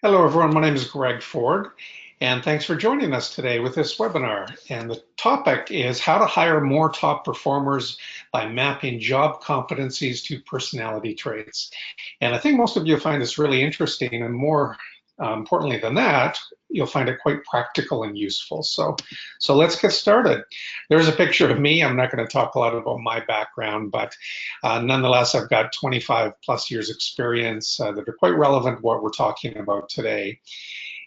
Hello, everyone. My name is Greg Ford, and thanks for joining us today with this webinar. And the topic is how to hire more top performers by mapping job competencies to personality traits. And I think most of you find this really interesting, and more importantly than that, you'll find it quite practical and useful. So let's get started. There's a picture of me. I'm not going to talk a lot about my background, but nonetheless, I've got 25 plus years experience that are quite relevant to what we're talking about today.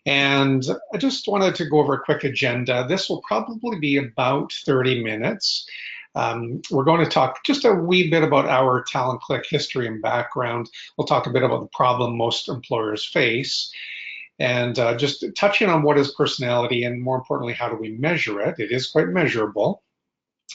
And I just wanted to go over a quick agenda. This will probably be about 30 minutes. We're going to talk just a wee bit about our Talent Click history and background. We'll talk a bit about the problem most employers face, and just touching on what is personality, and more importantly, how do we measure it? It is quite measurable.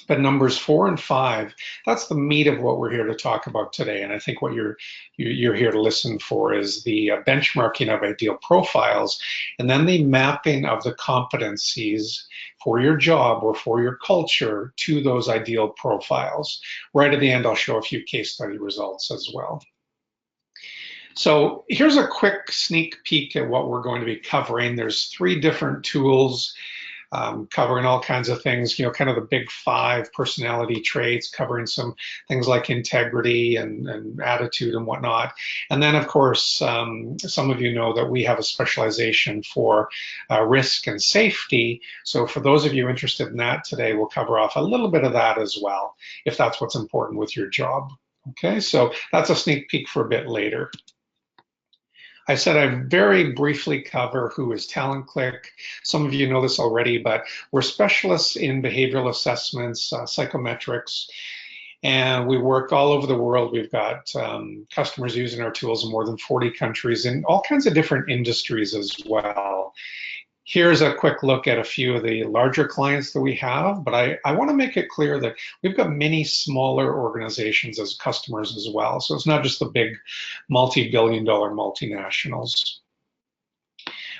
But numbers 4 and 5, that's the meat of what we're here to talk about today. And I think what you're here to listen for is the benchmarking of ideal profiles, and then the mapping of the competencies for your job or for your culture to those ideal profiles. Right at the end, I'll show a few case study results as well. So here's a quick sneak peek at what we're going to be covering. There's 3 different tools covering all kinds of things, kind of the big 5 personality traits, covering some things like integrity and attitude and whatnot. And then, of course, some of you know that we have a specialization for risk and safety. So for those of you interested in that today, we'll cover off a little bit of that as well, if that's what's important with your job. Okay, so that's a sneak peek for a bit later. I said I'd very briefly cover who is Talent Click. Some of you know this already, but we're specialists in behavioral assessments, psychometrics, and we work all over the world. We've got customers using our tools in more than 40 countries in all kinds of different industries as well. Here's a quick look at a few of the larger clients that we have, but I want to make it clear that we've got many smaller organizations as customers as well. So it's not just the big multi-billion-dollar multinationals.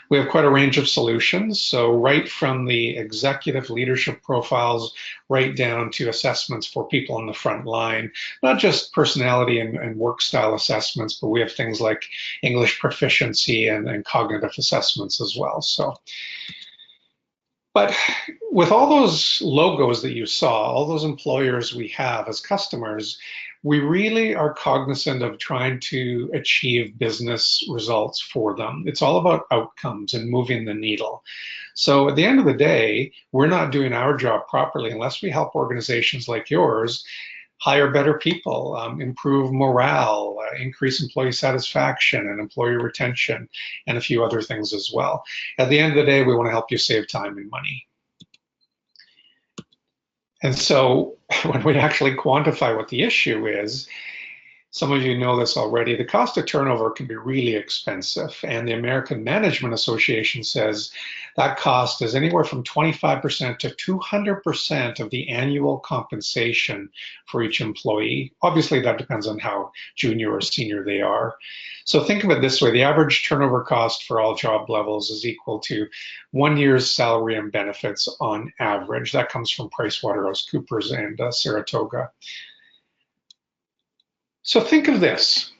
We have quite a range of solutions. So right from the executive leadership profiles right down to assessments for people on the front line, not just personality and work style assessments, but we have things like English proficiency and cognitive assessments as well. But with all those logos that you saw, all those employers we have as customers, we really are cognizant of trying to achieve business results for them. It's all about outcomes and moving the needle. So at the end of the day, we're not doing our job properly unless we help organizations like yours hire better people, improve morale, increase employee satisfaction and employee retention, and a few other things as well. At the end of the day, we want to help you save time and money. And so when we actually quantify what the issue is, some of you know this already, the cost of turnover can be really expensive. And the American Management Association says that cost is anywhere from 25% to 200% of the annual compensation for each employee. Obviously, that depends on how junior or senior they are. So think of it this way, the average turnover cost for all job levels is equal to 1 year's salary and benefits on average. That comes from PricewaterhouseCoopers and Saratoga. So think of this.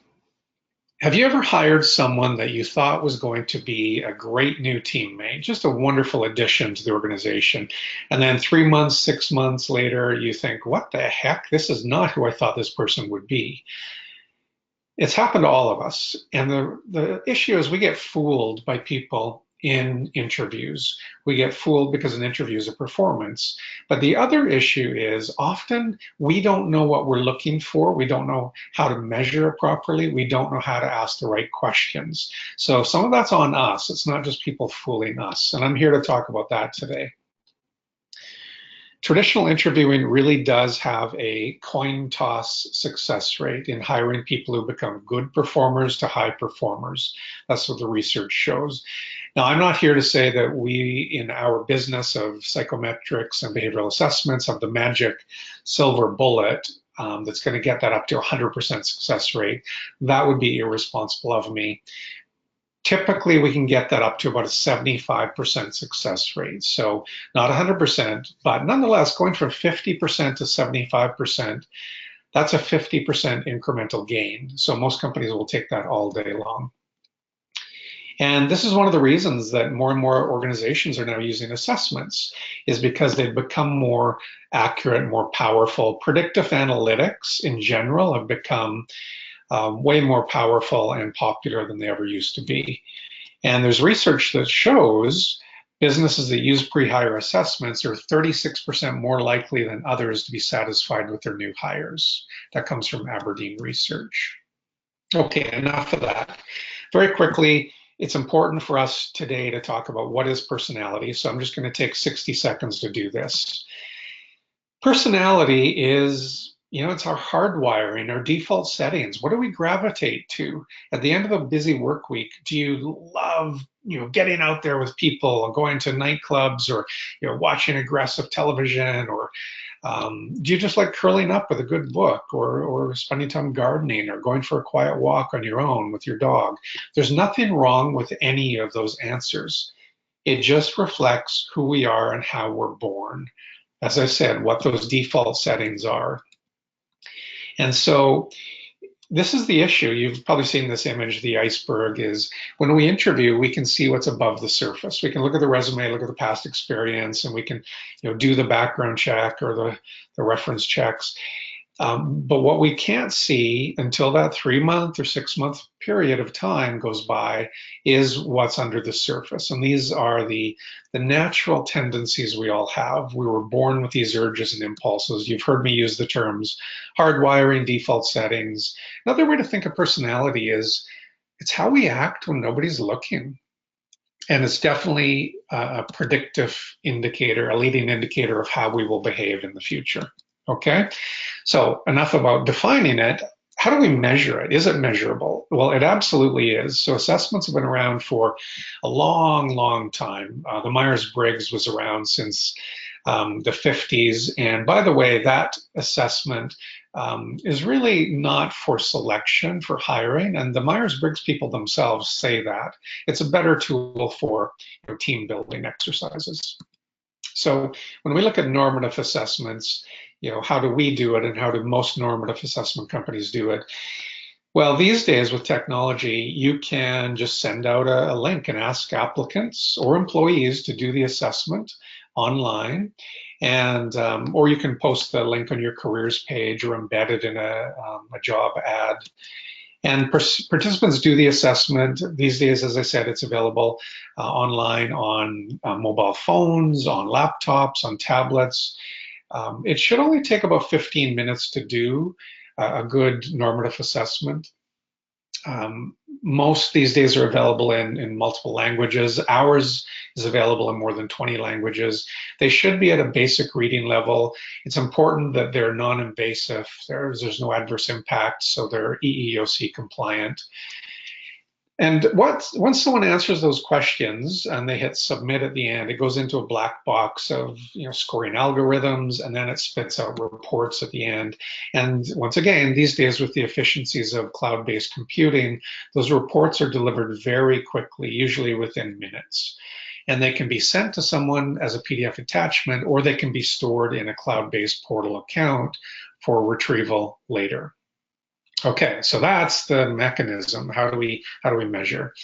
Have you ever hired someone that you thought was going to be a great new teammate, just a wonderful addition to the organization, and then 3 months, 6 months later, you think, what the heck? This is not who I thought this person would be. It's happened to all of us. And the issue is we get fooled by people in interviews. We get fooled because an interview is a performance. But the other issue is often we don't know what we're looking for. We don't know how to measure it properly. We don't know how to ask the right questions. So some of that's on us. It's not just people fooling us. And I'm here to talk about that today. Traditional interviewing really does have a coin toss success rate in hiring people who become good performers to high performers. That's what the research shows. Now, I'm not here to say that we, in our business of psychometrics and behavioral assessments, have the magic silver bullet that's going to get that up to 100% success rate. That would be irresponsible of me. Typically, we can get that up to about a 75% success rate. So not 100%, but nonetheless, going from 50% to 75%, that's a 50% incremental gain. So most companies will take that all day long. And this is one of the reasons that more and more organizations are now using assessments, is because they've become more accurate, more powerful. Predictive analytics in general have become way more powerful and popular than they ever used to be. And there's research that shows businesses that use pre-hire assessments are 36% more likely than others to be satisfied with their new hires. That comes from Aberdeen Research. Okay, enough of that. Very quickly, it's important for us today to talk about what is personality. So I'm just going to take 60 seconds to do this. Personality is, it's our hardwiring, our default settings. What do we gravitate to? At the end of a busy work week, do you love, getting out there with people, going to nightclubs, or, watching aggressive television, or do you just like curling up with a good book, or spending time gardening, or going for a quiet walk on your own with your dog? There's nothing wrong with any of those answers. It just reflects who we are and how we're born. As I said, what those default settings are. And so this is the issue. You've probably seen this image. The iceberg is when we interview, we can see what's above the surface. We can look at the resume, look at the past experience, and we can, do the background check or the reference checks. But what we can't see until that 3-month or 6-month period of time goes by is what's under the surface. And these are the natural tendencies we all have. We were born with these urges and impulses. You've heard me use the terms hardwiring, default settings. Another way to think of personality is it's how we act when nobody's looking. And it's definitely a predictive indicator, a leading indicator of how we will behave in the future. Okay, so enough about defining it. How do we measure it? Is it measurable? Well, it absolutely is. So assessments have been around for a long, long time. The Myers-Briggs was around since the 50s. And by the way, that assessment is really not for selection, for hiring. And the Myers-Briggs people themselves say that. It's a better tool for team building exercises. So when we look at normative assessments, how do we do it and how do most normative assessment companies do it? Well, these days with technology, you can just send out a link and ask applicants or employees to do the assessment online. And or you can post the link on your careers page or embed it in a job ad. And participants do the assessment. These days, as I said, it's available online on mobile phones, on laptops, on tablets. It should only take about 15 minutes to do a good normative assessment. Most these days are available in multiple languages. Ours is available in more than 20 languages. They should be at a basic reading level. It's important that they're non-invasive. There's no adverse impact, so they're EEOC compliant. And once someone answers those questions and they hit submit at the end, it goes into a black box of scoring algorithms, and then it spits out reports at the end. And once again, these days with the efficiencies of cloud-based computing, those reports are delivered very quickly, usually within minutes. And they can be sent to someone as a PDF attachment, or they can be stored in a cloud-based portal account for retrieval later. Okay, so that's the mechanism. How do we measure?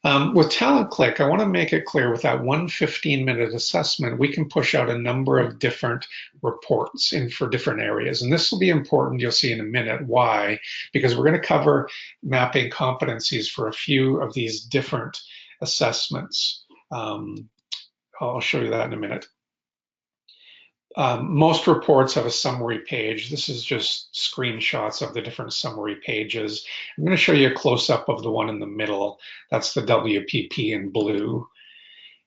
With Talent Click, I want to make it clear with that one 15-minute assessment, we can push out a number of different reports in for different areas. And this will be important, you'll see in a minute why, because we're going to cover mapping competencies for a few of these different assessments. I'll show you that in a minute. Most reports have a summary page. This is just screenshots of the different summary pages. I'm going to show you a close-up of the one in the middle. That's the WPP in blue.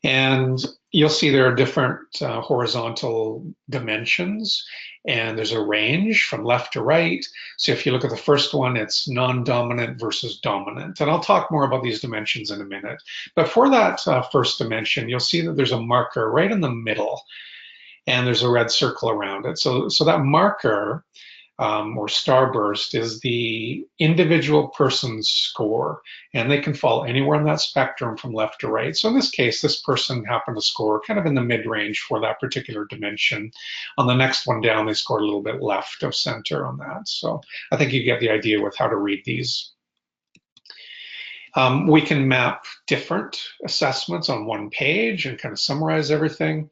And you'll see there are different horizontal dimensions, and there's a range from left to right. So if you look at the first one, it's non-dominant versus dominant. And I'll talk more about these dimensions in a minute. But for that first dimension, you'll see that there's a marker right in the middle, and there's a red circle around it. So that marker or starburst is the individual person's score, and they can fall anywhere on that spectrum from left to right. So in this case, this person happened to score kind of in the mid-range for that particular dimension. On the next one down, they scored a little bit left of center on that. So I think you get the idea with how to read these. We can map different assessments on one page and kind of summarize everything.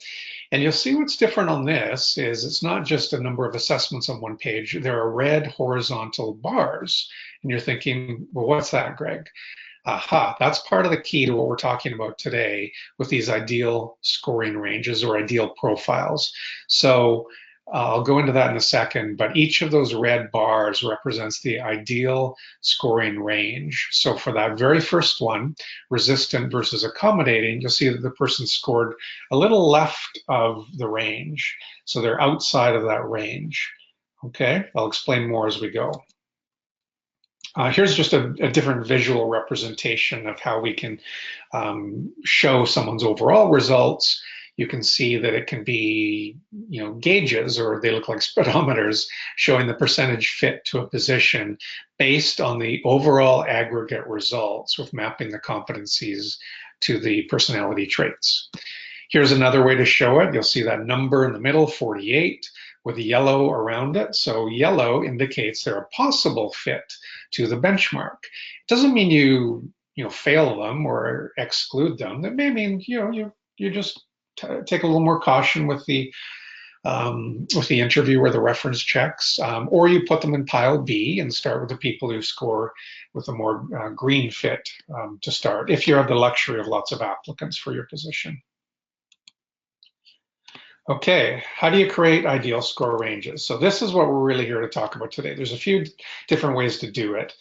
And you'll see what's different on this is it's not just a number of assessments on one page. There are red horizontal bars. And you're thinking, well, what's that, Greg? Aha, that's part of the key to what we're talking about today with these ideal scoring ranges or ideal profiles. So I'll go into that in a second, but each of those red bars represents the ideal scoring range. So for that very first one, resistant versus accommodating, you'll see that the person scored a little left of the range. So they're outside of that range. Okay, I'll explain more as we go. Here's just a different visual representation of how we can show someone's overall results. You can see that it can be, gauges, or they look like speedometers, showing the percentage fit to a position based on the overall aggregate results with mapping the competencies to the personality traits. Here's another way to show it. You'll see that number in the middle, 48, with yellow around it. So yellow indicates they're a possible fit to the benchmark. It doesn't mean you fail them or exclude them. That may mean you just take a little more caution with the interview or the reference checks, or you put them in pile B and start with the people who score with a more green fit to start, if you have the luxury of lots of applicants for your position. Okay, how do you create ideal score ranges? So this is what we're really here to talk about today. There's a few different ways to do it.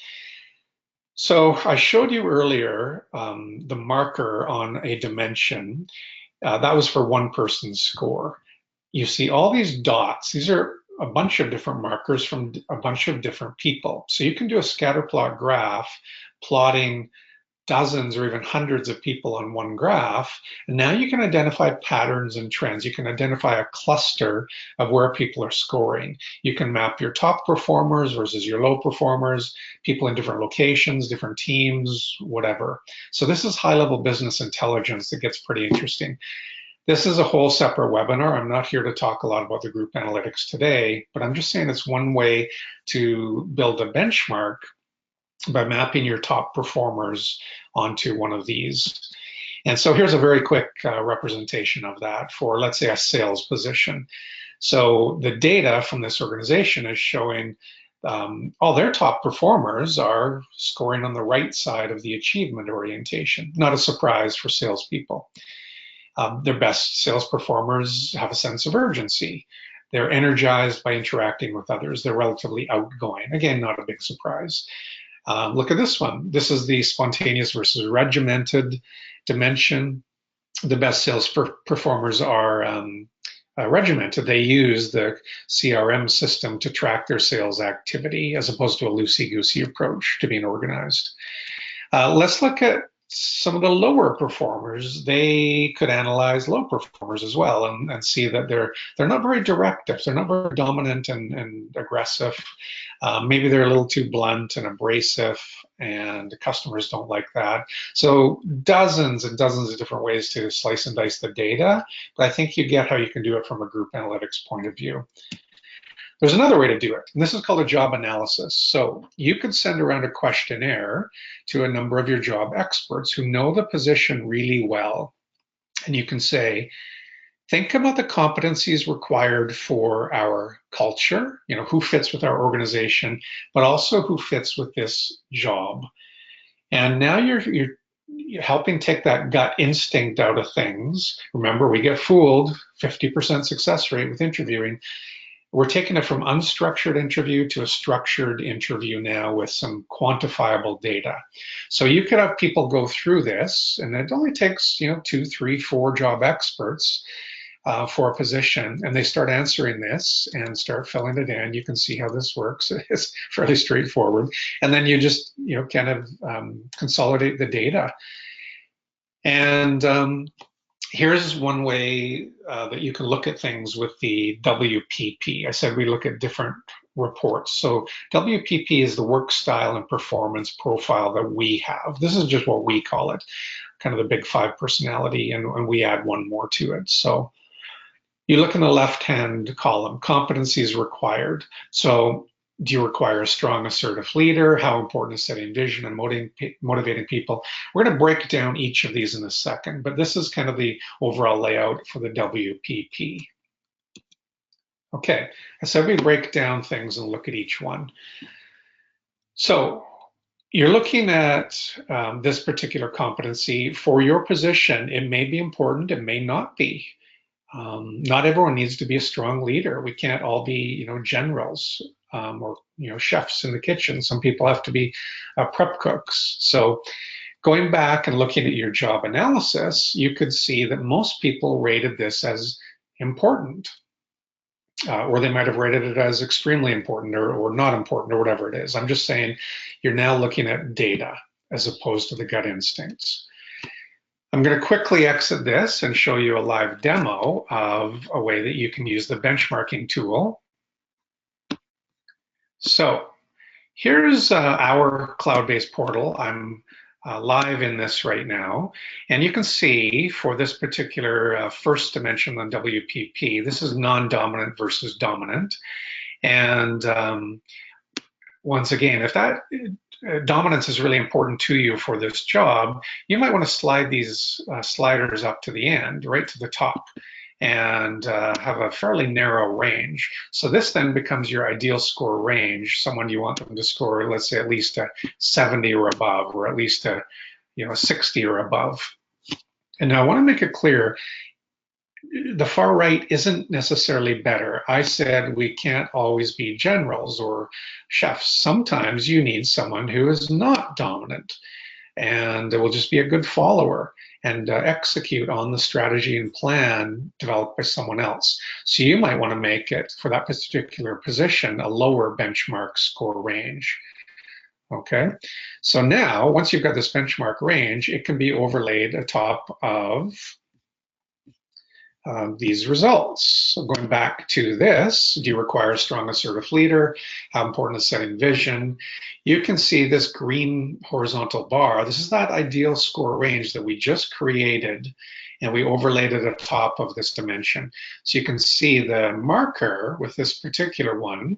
So I showed you earlier the marker on a dimension. That was for one person's score. You see all these dots. These are a bunch of different markers from a bunch of different people. So you can do a scatter plot graph plotting dozens or even hundreds of people on one graph. And now you can identify patterns and trends. You can identify a cluster of where people are scoring. You can map your top performers versus your low performers, people in different locations, different teams, whatever. So this is high-level business intelligence that gets pretty interesting. This is a whole separate webinar. I'm not here to talk a lot about the group analytics today, but I'm just saying it's one way to build a benchmark by mapping your top performers onto one of these. And so here's a very quick representation of that for, let's say, a sales position. So the data from this organization is showing all their top performers are scoring on the right side of the achievement orientation. Not a surprise for salespeople. Their best sales performers have a sense of urgency. They're energized by interacting with others. They're relatively outgoing. Again, not a big surprise. Look at this one. This is the spontaneous versus regimented dimension. The best sales performers are regimented. They use the CRM system to track their sales activity as opposed to a loosey-goosey approach to being organized. Let's look at some of the lower performers. They could analyze low performers as well and see that they're not very directive. They're not very dominant and aggressive. Maybe they're a little too blunt and abrasive, and the customers don't like that. So dozens and dozens of different ways to slice and dice the data, but I think you get how you can do it from a group analytics point of view. There's another way to do it, and this is called a job analysis. So you could send around a questionnaire to a number of your job experts who know the position really well. And you can say, think about the competencies required for our culture, who fits with our organization, but also who fits with this job. And now you're helping take that gut instinct out of things. Remember, we get fooled, 50% success rate with interviewing. We're taking it from unstructured interview to a structured interview now with some quantifiable data. So you could have people go through this, and it only takes 2, 3, 4 job experts for a position, and they start answering this and start filling it in. You can see how this works. It's fairly straightforward. And then you just kind of consolidate the data. And here's one way that you can look at things with the WPP. I said we look at different reports. So WPP is the work style and performance profile that we have. This is just what we call it, kind of the big 5 personality, and we add one more to it. So you look in the left-hand column, competencies required. So Do you require a strong, assertive leader? How important is setting vision and motivating people? We're going to break down each of these in a second, but this is kind of the overall layout for the WPP. Okay, so we break down things and look at each one. So you're looking at this particular competency for your position. It may be important, it may not be. Not everyone needs to be a strong leader. We can't all be, generals or chefs in the kitchen. Some people have to be prep cooks. So going back and looking at your job analysis, you could see that most people rated this as important, or they might have rated it as extremely important or not important or whatever it is. I'm just saying you're now looking at data as opposed to the gut instincts. I'm going to quickly exit this and show you a live demo of a way that you can use the benchmarking tool. So here's our cloud-based portal. I'm live in this right now. And you can see for this particular first dimension on WPP, this is non-dominant versus dominant. And once again, if that dominance is really important to you for this job, you might want to slide these sliders up to the end, right to the top, and have a fairly narrow range. So this then becomes your ideal score range, someone you want them to score, let's say at least a 70 or above, or at least a 60 or above. And now I want to make it clear, the far right isn't necessarily better. I said we can't always be generals or chefs. Sometimes you need someone who is not dominant and will just be a good follower and execute on the strategy and plan developed by someone else. So you might want to make it, for that particular position, a lower benchmark score range. Okay, so now once you've got this benchmark range, it can be overlaid atop of these results. So going back to this, do you require a strong assertive leader? How important is setting vision? You can see this green horizontal bar. This is that ideal score range that we just created, and we overlaid it atop of this dimension. So you can see the marker with this particular one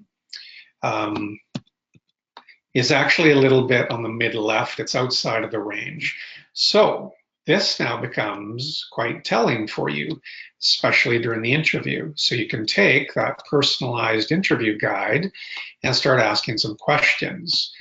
is actually a little bit on the mid left. It's outside of the range. So this now becomes quite telling for you, especially during the interview. So you can take that personalized interview guide and start asking some questions.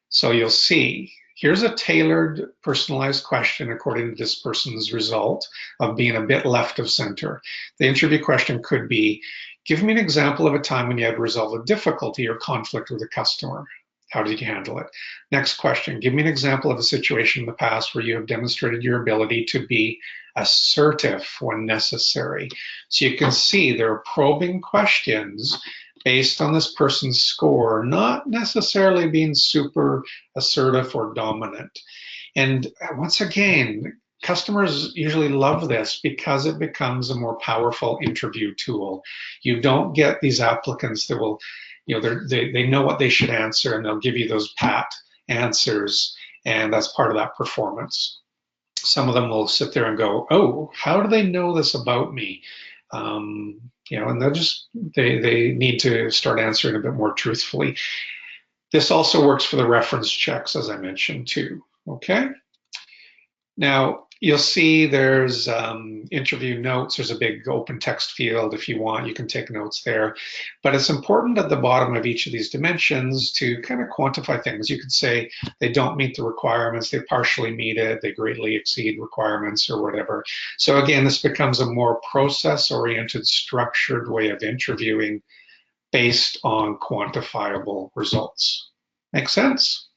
So you'll see, here's a tailored, personalized question according to this person's result of being a bit left of center. The interview question could be, give me an example of a time when you had to resolve a difficulty or conflict with a customer. How did you handle it? Next question, give me an example of a situation in the past where you have demonstrated your ability to be assertive when necessary. So you can see there are probing questions based on this person's score, not necessarily being super assertive or dominant. And once again, customers usually love this because it becomes a more powerful interview tool. You don't get these applicants that will, they know what they should answer and they'll give you those pat answers, and that's part of that performance. Some of them will sit there and go, oh, how do they know this about me? And they need to start answering a bit more truthfully. This also works for the reference checks, as I mentioned too, okay? Now, you'll see there's interview notes. There's a big open text field. If you want, you can take notes there. But it's important at the bottom of each of these dimensions to kind of quantify things. You could say they don't meet the requirements, they partially meet it, they greatly exceed requirements or whatever. So again, this becomes a more process-oriented, structured way of interviewing based on quantifiable results. Make sense?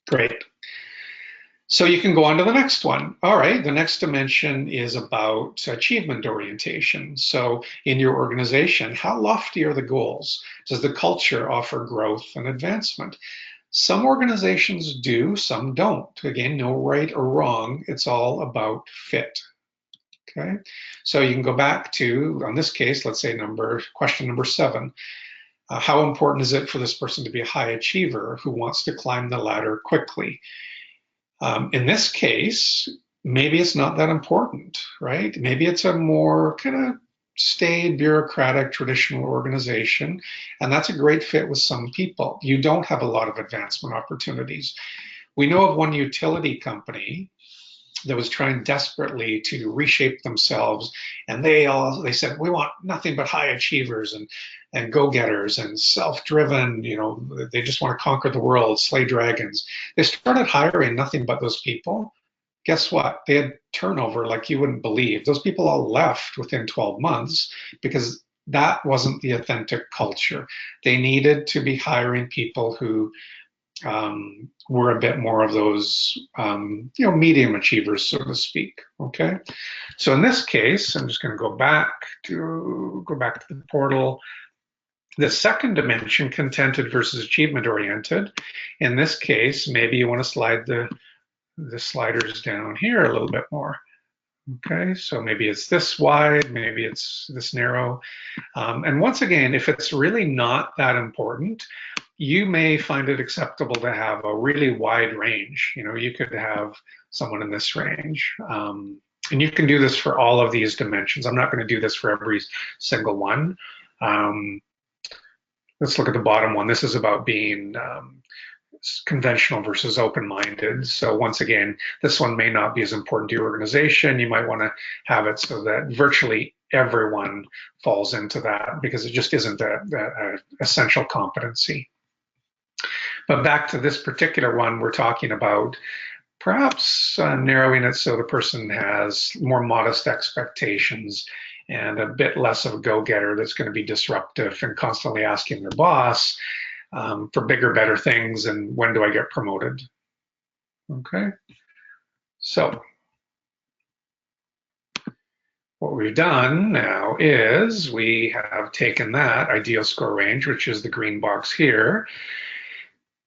Great. So you can go on to the next one. All right, the next dimension is about achievement orientation. So in your organization, how lofty are the goals? Does the culture offer growth and advancement? Some organizations do, some don't. Again, no right or wrong. It's all about fit. Okay, so you can go back to, on this case, let's say question number 7. How important is it for this person to be a high achiever who wants to climb the ladder quickly? In this case, maybe it's not that important, right? Maybe it's a more kind of staid, bureaucratic, traditional organization, and that's a great fit with some people. You don't have a lot of advancement opportunities. We know of one utility company that was trying desperately to reshape themselves, and they said we want nothing but high achievers and go-getters and self-driven. They just want to conquer the world, slay dragons. They started hiring nothing but those people. Guess what? They had turnover like you wouldn't believe. Those people all left within 12 months because that wasn't the authentic culture. They needed to be hiring people who were a bit more of those, medium achievers, so to speak. Okay, so in this case, I'm just going to go back to the portal. The second dimension, contented versus achievement oriented. In this case, maybe you want to slide the sliders down here a little bit more. Okay, so maybe it's this wide, maybe it's this narrow. And once again, if it's really not that important, you may find it acceptable to have a really wide range. You could have someone in this range. And you can do this for all of these dimensions. I'm not going to do this for every single one. Let's look at the bottom one. This is about being conventional versus open-minded. So once again, this one may not be as important to your organization. You might want to have it so that virtually everyone falls into that because it just isn't an essential competency. But back to this particular one, we're talking about perhaps narrowing it so the person has more modest expectations and a bit less of a go-getter that's going to be disruptive and constantly asking their boss for bigger, better things and when do I get promoted? Okay, so what we've done now is we have taken that ideal score range, which is the green box here,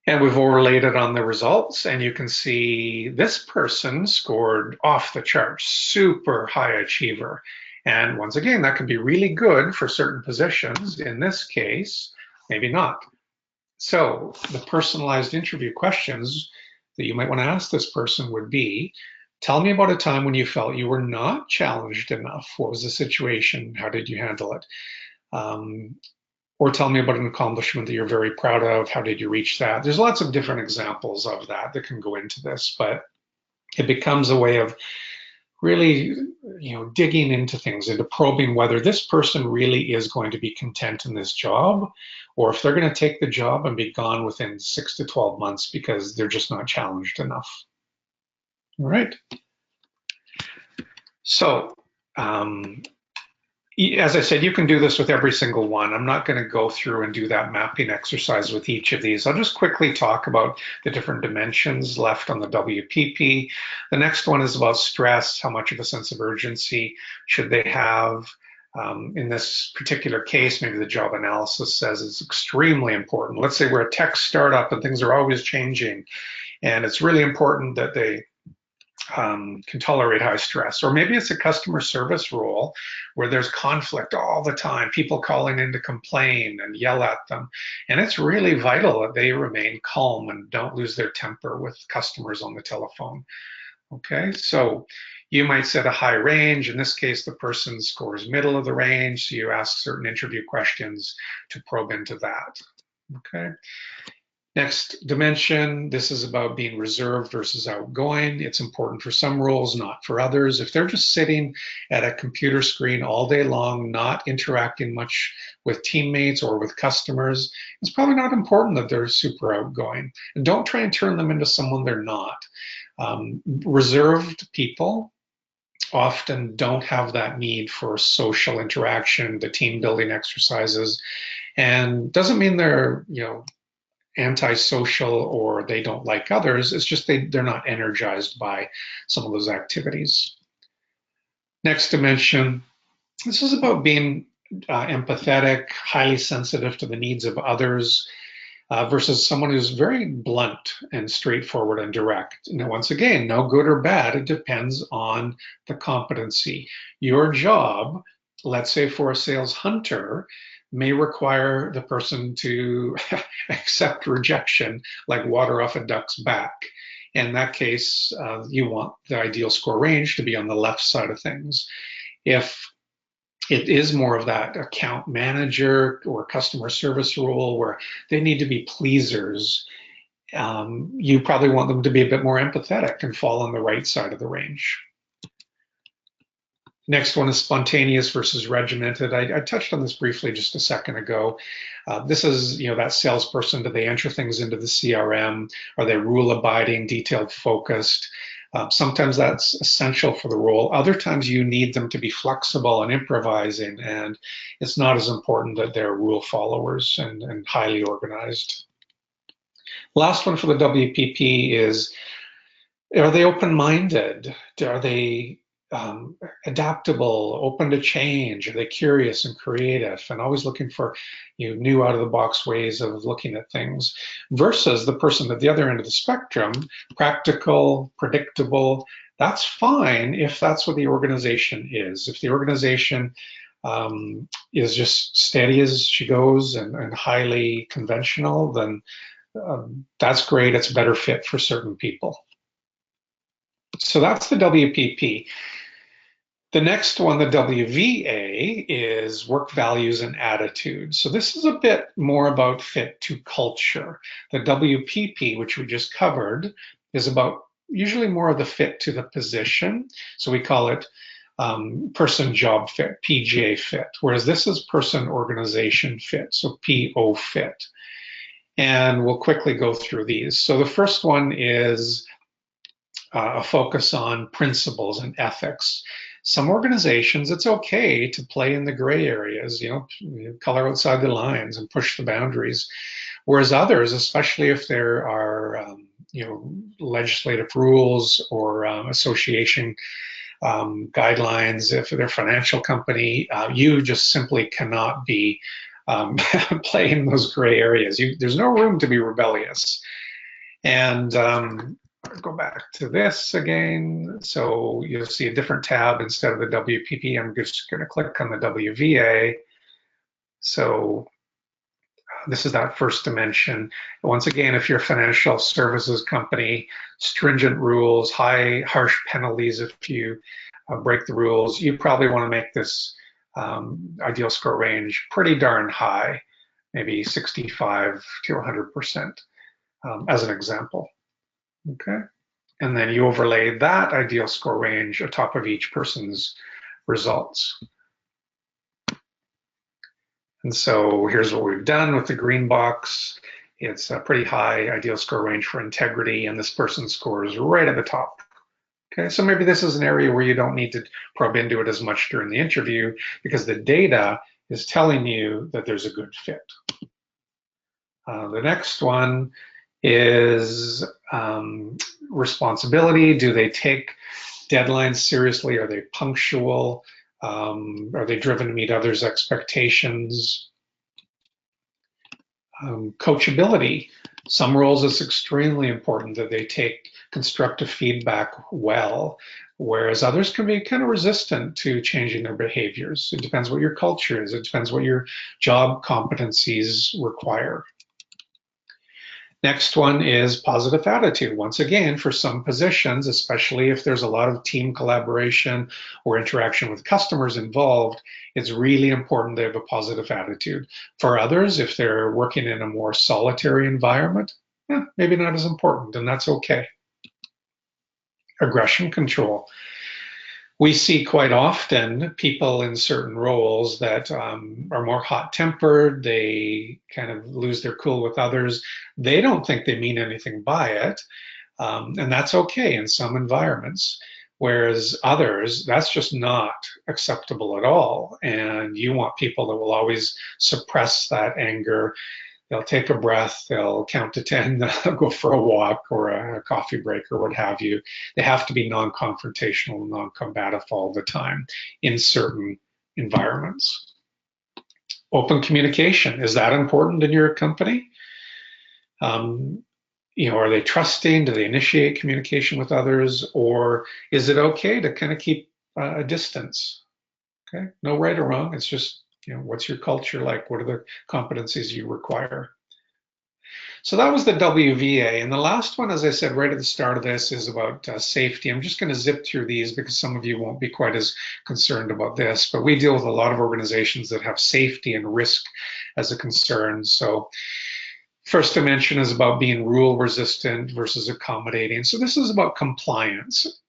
and we've overlaid it on the results, and you can see this person scored off the charts, super high achiever. And once again, that can be really good for certain positions. In this case, maybe not. So the personalized interview questions that you might want to ask this person would be, tell me about a time when you felt you were not challenged enough. What was the situation? How did you handle it? Or tell me about an accomplishment that you're very proud of. How did you reach that? There's lots of different examples of that can go into this, but it becomes a way of really, digging into things, into probing whether this person really is going to be content in this job, or if they're going to take the job and be gone within 6 to 12 months because they're just not challenged enough. All right. So, as I said, you can do this with every single one. I'm not going to go through and do that mapping exercise with each of these. I'll just quickly talk about the different dimensions left on the WPP. The next one is about stress. How much of a sense of urgency should they have? In this particular case, maybe the job analysis says it's extremely important. Let's say we're a tech startup and things are always changing, and it's really important that they can tolerate high stress. Or maybe it's a customer service role where there's conflict all the time, people calling in to complain and yell at them. And it's really vital that they remain calm and don't lose their temper with customers on the telephone. Okay, so you might set a high range. In this case, the person scores middle of the range. So you ask certain interview questions to probe into that. Okay. Next dimension, this is about being reserved versus outgoing. It's important for some roles, not for others. If they're just sitting at a computer screen all day long, not interacting much with teammates or with customers, it's probably not important that they're super outgoing. And don't try and turn them into someone they're not. Reserved people often don't have that need for social interaction, the team building exercises, and doesn't mean they're, antisocial or they don't like others. It's just they're not energized by some of those activities. Next dimension, this is about being empathetic, highly sensitive to the needs of others versus someone who's very blunt and straightforward and direct. Now, once again, no good or bad. It depends on the competency. Your job, let's say for a sales hunter, may require the person to accept rejection like water off a duck's back. In that case, you want the ideal score range to be on the left side of things. If It is more of that account manager or customer service role where they need to be pleasers. You probably want them to be a bit more empathetic and fall on the right side of the range. Next one is spontaneous versus regimented. I touched on this briefly just a second ago. This is, that salesperson. Do they enter things into the CRM? Are they rule-abiding, detailed-focused? Sometimes that's essential for the role. Other times you need them to be flexible and improvising, and it's not as important that they're rule followers and highly organized. Last one for the WPP is, are they open-minded? Are they adaptable, open to change? Are they curious and creative and always looking for new out-of-the-box ways of looking at things? Versus the person at the other end of the spectrum, practical, predictable. That's fine if that's what the organization is. If the organization is just steady as she goes and highly conventional, then that's great. It's a better fit for certain people. So that's the WPP. The next one, the WVA, is work values and attitude. So this is a bit more about fit to culture. The WPP, which we just covered, is about usually more of the fit to the position. So we call it person job fit, PJ fit, whereas this is person organization fit, so PO fit. And we'll quickly go through these. So the first one is a focus on principles and ethics. Some organizations, it's okay to play in the gray areas, color outside the lines and push the boundaries. Whereas others, especially if there are, legislative rules or association guidelines, if they're a financial company, you just simply cannot be playing those gray areas. There's no room to be rebellious. And go back to this again. So you'll see a different tab instead of the WPP. I'm just going to click on the WVA. So this is that first dimension. Once again, if you're a financial services company, stringent rules, harsh penalties if you break the rules. You probably want to make this ideal score range pretty darn high, maybe 65 to 100%, as an example. Okay. And then you overlay that ideal score range atop of each person's results. And so here's what we've done with the green box. It's a pretty high ideal score range for integrity, and this person scores right at the top. Okay, so maybe this is an area where you don't need to probe into it as much during the interview because the data is telling you that there's a good fit. The next one is responsibility. Do they take deadlines seriously? Are they punctual? Are they driven to meet others' expectations? Coachability. Some roles, it's extremely important that they take constructive feedback well, whereas others can be kind of resistant to changing their behaviors. It depends what your culture is. It depends what your job competencies require. Next one is positive attitude. Once again, for some positions, especially if there's a lot of team collaboration or interaction with customers involved, it's really important they have a positive attitude. For others, if they're working in a more solitary environment, maybe not as important, and that's okay. Aggression control. We see quite often people in certain roles that are more hot-tempered, they kind of lose their cool with others. They don't think they mean anything by it, and that's okay in some environments. Whereas others, that's just not acceptable at all. And you want people that will always suppress that anger. They'll take a breath, they'll count to 10, they'll go for a walk or a coffee break or what have you. They have to be non-confrontational, non-combative all the time in certain environments. Open communication, is that important in your company? Are they trusting? Do they initiate communication with others? Or is it okay to kind of keep a distance? Okay, no right or wrong, it's just what's your culture like? What are the competencies you require? So that was the WVA. And the last one, as I said right at the start of this, is about safety. I'm just going to zip through these because some of you won't be quite as concerned about this. But we deal with a lot of organizations that have safety and risk as a concern. So first dimension is about being rule resistant versus accommodating. So this is about compliance.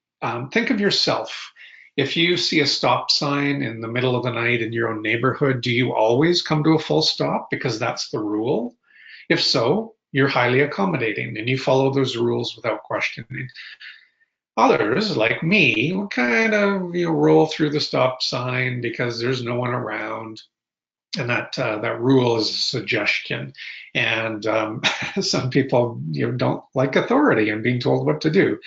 Think of yourself. If you see a stop sign in the middle of the night in your own neighborhood, do you always come to a full stop because that's the rule? If so, you're highly accommodating and you follow those rules without questioning. Others, like me, will kind of roll through the stop sign because there's no one around, and that rule is a suggestion. And some people don't like authority and being told what to do.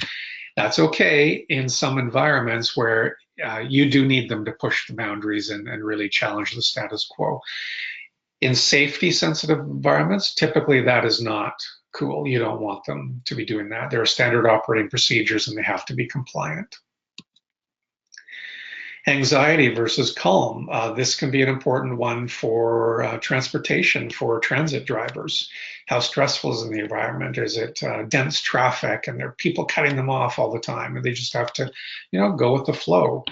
That's okay in some environments where you do need them to push the boundaries and really challenge the status quo. In safety sensitive environments, typically that is not cool. You don't want them to be doing that. There are standard operating procedures and they have to be compliant. Anxiety versus calm. This can be an important one for transportation, for transit drivers. How stressful is the environment? Is it dense traffic and there are people cutting them off all the time and they just have to, go with the flow?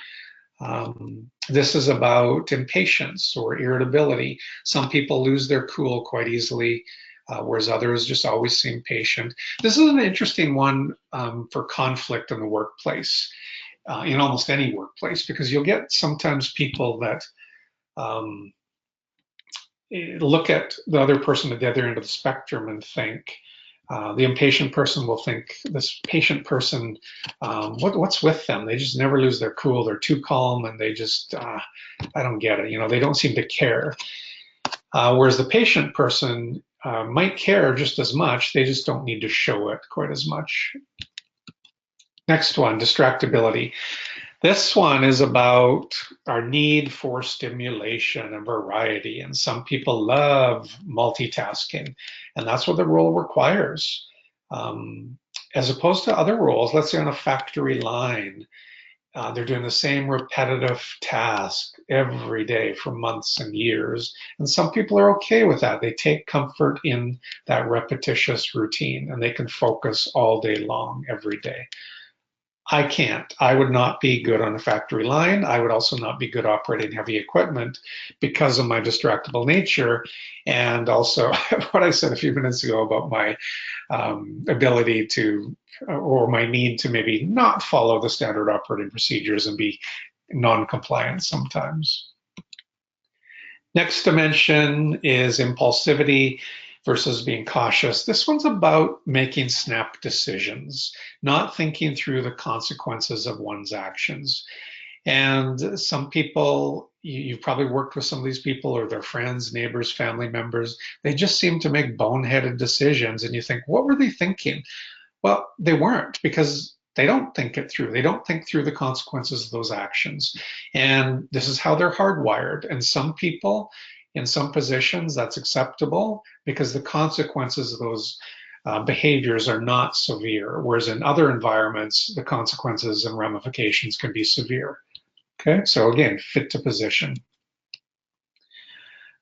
This is about impatience or irritability. Some people lose their cool quite easily, whereas others just always seem patient. This is an interesting one for conflict in the workplace, in almost any workplace, because you'll get sometimes people that um, look at the other person at the other end of the spectrum and think, the impatient person will think this patient person, what's with them? They just never lose their cool. They're too calm and they just, I don't get it. They don't seem to care. Whereas the patient person might care just as much. They just don't need to show it quite as much. Next one, distractibility. This one is about our need for stimulation and variety. And some people love multitasking, and that's what the role requires. As opposed to other roles, let's say on a factory line, they're doing the same repetitive task every day for months and years. And some people are okay with that. They take comfort in that repetitious routine and they can focus all day long, every day. I can't. I would not be good on a factory line. I would also not be good operating heavy equipment because of my distractible nature. And also, what I said a few minutes ago about my ability to, or my need to maybe not follow the standard operating procedures and be non compliant sometimes. Next dimension is impulsivity versus being cautious. This one's about making snap decisions, not thinking through the consequences of one's actions. And some people, you've probably worked with some of these people or their friends, neighbors, family members, they just seem to make boneheaded decisions. And you think, what were they thinking? Well, they weren't, because they don't think it through. They don't think through the consequences of those actions. And this is how they're hardwired. And some people in some positions, that's acceptable because the consequences of those behaviors are not severe, whereas in other environments, the consequences and ramifications can be severe. Okay, so again, fit to position.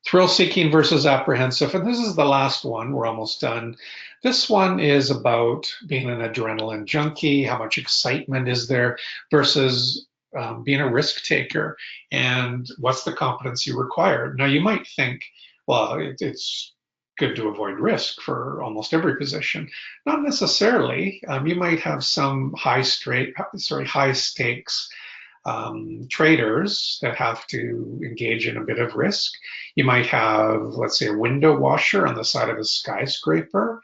Thrill-seeking versus apprehensive, and this is the last one, we're almost done. This one is about being an adrenaline junkie, how much excitement is there versus being a risk taker, and what's the competency required. Now you might think, well, it's good to avoid risk for almost every position. Not necessarily. You might have some high stakes traders that have to engage in a bit of risk. You might have, let's say, a window washer on the side of a skyscraper.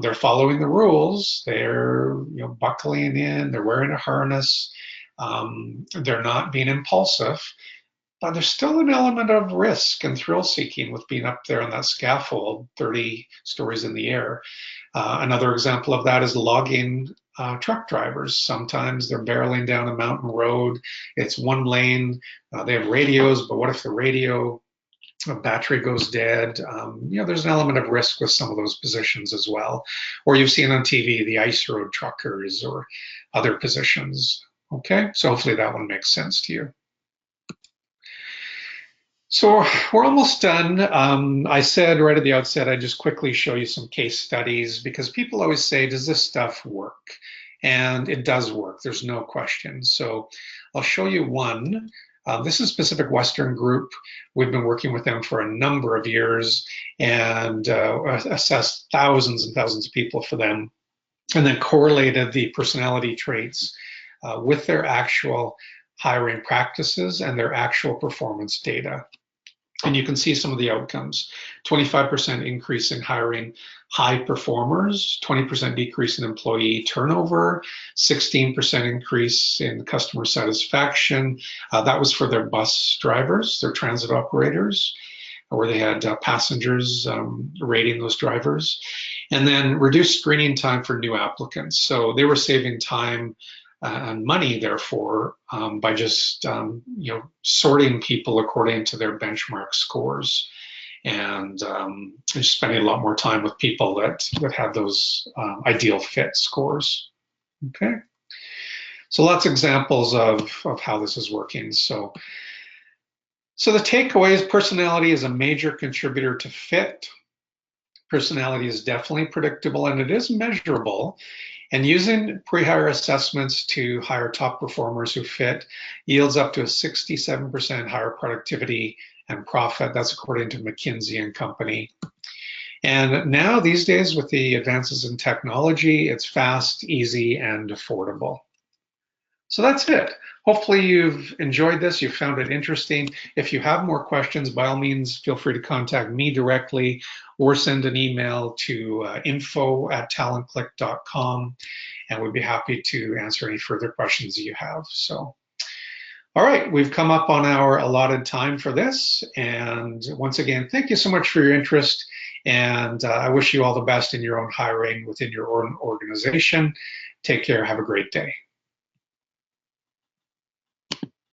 They're following the rules. They're buckling in. They're wearing a harness. They're not being impulsive. But there's still an element of risk and thrill seeking with being up there on that scaffold, 30 stories in the air. Another example of that is logging truck drivers. Sometimes they're barreling down a mountain road. It's one lane. They have radios, but what if the radio battery goes dead? There's an element of risk with some of those positions as well. Or you've seen on TV the ice road truckers or other positions. Okay, so hopefully that one makes sense to you. So we're almost done. I said right at the outset, I'd just quickly show you some case studies because people always say, does this stuff work? And it does work, there's no question. So I'll show you one. This is Pacific Western Group. We've been working with them for a number of years and assessed thousands and thousands of people for them, and then correlated the personality traits with their actual hiring practices and their actual performance data. And you can see some of the outcomes. 25% increase in hiring high performers, 20% decrease in employee turnover, 16% increase in customer satisfaction. That was for their bus drivers, their transit operators, where they had passengers rating those drivers. And then reduced screening time for new applicants. So they were saving time and money, therefore, by just sorting people according to their benchmark scores, and just spending a lot more time with people that had those ideal fit scores. Okay, so lots of examples of how this is working. So the takeaway is personality is a major contributor to fit. Personality is definitely predictable and it is measurable. And using pre-hire assessments to hire top performers who fit yields up to a 67% higher productivity and profit. That's according to McKinsey and Company. And now, these days, with the advances in technology, it's fast, easy, and affordable. So that's it. Hopefully you've enjoyed this, you found it interesting. If you have more questions, by all means, feel free to contact me directly or send an email to info@talentclick.com, and we'd be happy to answer any further questions that you have. So, all right, we've come up on our allotted time for this. And once again, thank you so much for your interest. And I wish you all the best in your own hiring within your own organization. Take care. Have a great day.